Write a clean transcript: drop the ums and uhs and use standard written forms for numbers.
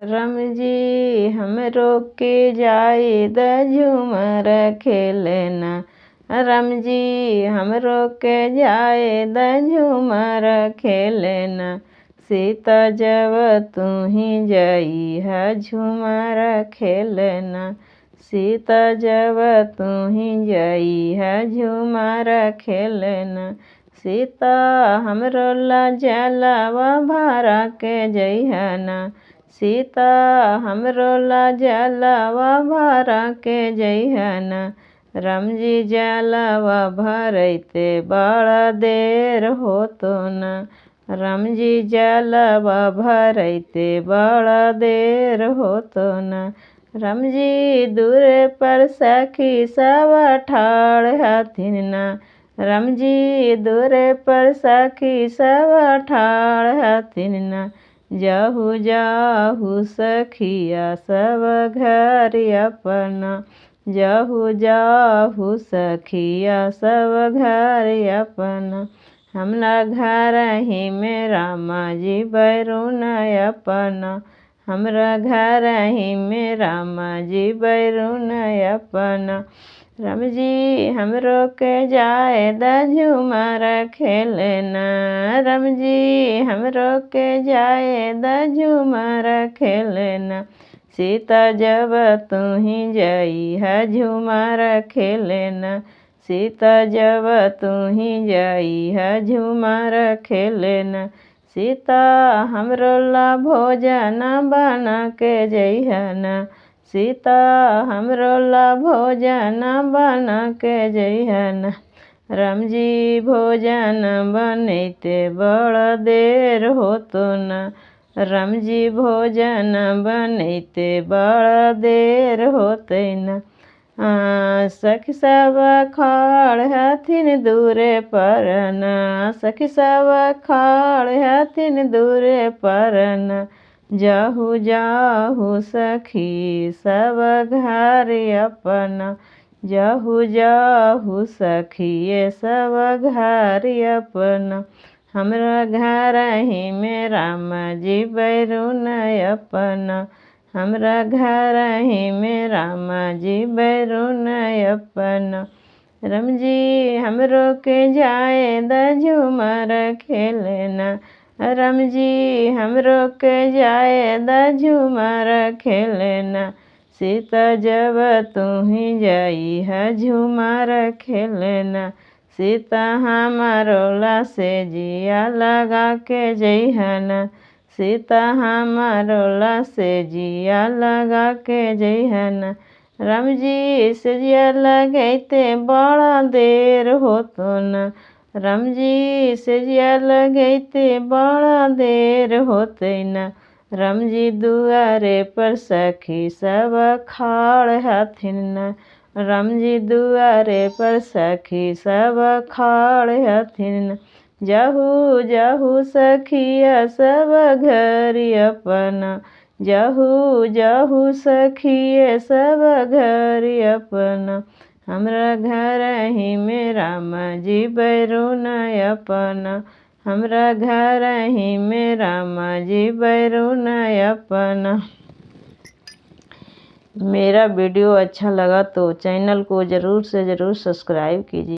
राम जी हमरो के जाए द झूमर खेलना। राम जी हमरो के जाए द झूमर खेलना। सीता जब तू ही जाई है झूमर खेलना। सीता जब तू ही जाई है झूमर खेलना। सीता हमरो ला जलवा भरा के जइहना। सीता हमरो ला जलवा भरा के जइहना। राम जी जलवा भरैते बड़ा देर होतो ना। राम जी जलवा भरैते बड़ा देर होतो ना। राम जी दूरे पर सखी सब ठाड़ हथिन ना। राम जी दूरे पर सखी सब ठाड़ हथिन ना। जाहु जाहु सखिया सब घर अपना। जाहु जाहु सखिया सब घर अपना। हमरा घर ही में रामा जी बैरून अपना। हमरा घर ही में रामा जी बैरून अपना। राम जी हमरो के जाए द झूमर खेलना। राम जी हमरो के जाए द झूमर खेलना। सीता जब तू ही जाई है झूमर खेलना। सीता जब तू ही जाई है झूमर खेलना। सीता हमरो ला भोजन बना के जइहना। सीता हमरो ला भोजन बना के जइहना। राम जी भोजन बनैते बड़ा देर होतो ना। राम जी भोजन बनैते बड़ा देर होते ना। सखी सब खाड़ हथिन दूरे पर ना। सखी सब खाड़ हथिन दूरे पर ना। जाहु जाहु सखी सब घर अपना। जाहु जाहु सखिए सब घर अपना। हमरा घर ही में राम जी बैरून अपना। हमरा घर ही में राम जी बैरून अपना। राम जी हमरो के जाए द झूमर खेलना। राम जी हमरो के जाए द झूमर खेलना। सीता जब तू ही जाई है झूमर खेलना। सीता हमारो ला से जिया लगा के जइहना। सीता हमारो ला से जिया लगा के जइहना। राम जी से जिया लगैते बड़ा देर होतो ना। राम जी से जिया लगैते बड़ा देर होते ना। राम जी दुआरे पर सखी सब खाड़ हथिन ना। राम जी दुआरे पर सखी सब खाड़ हथिन ना। जाहु जाहु सखिया सब घर अपना। जाहु जाहु सखिए सब घर अपना। हमरा घर ही में राम जी बैरून अपना। हमरा घर ही में राम जी बैरून अपना। मेरा वीडियो अच्छा लगा तो चैनल को ज़रूर से ज़रूर सब्सक्राइब कीजिए।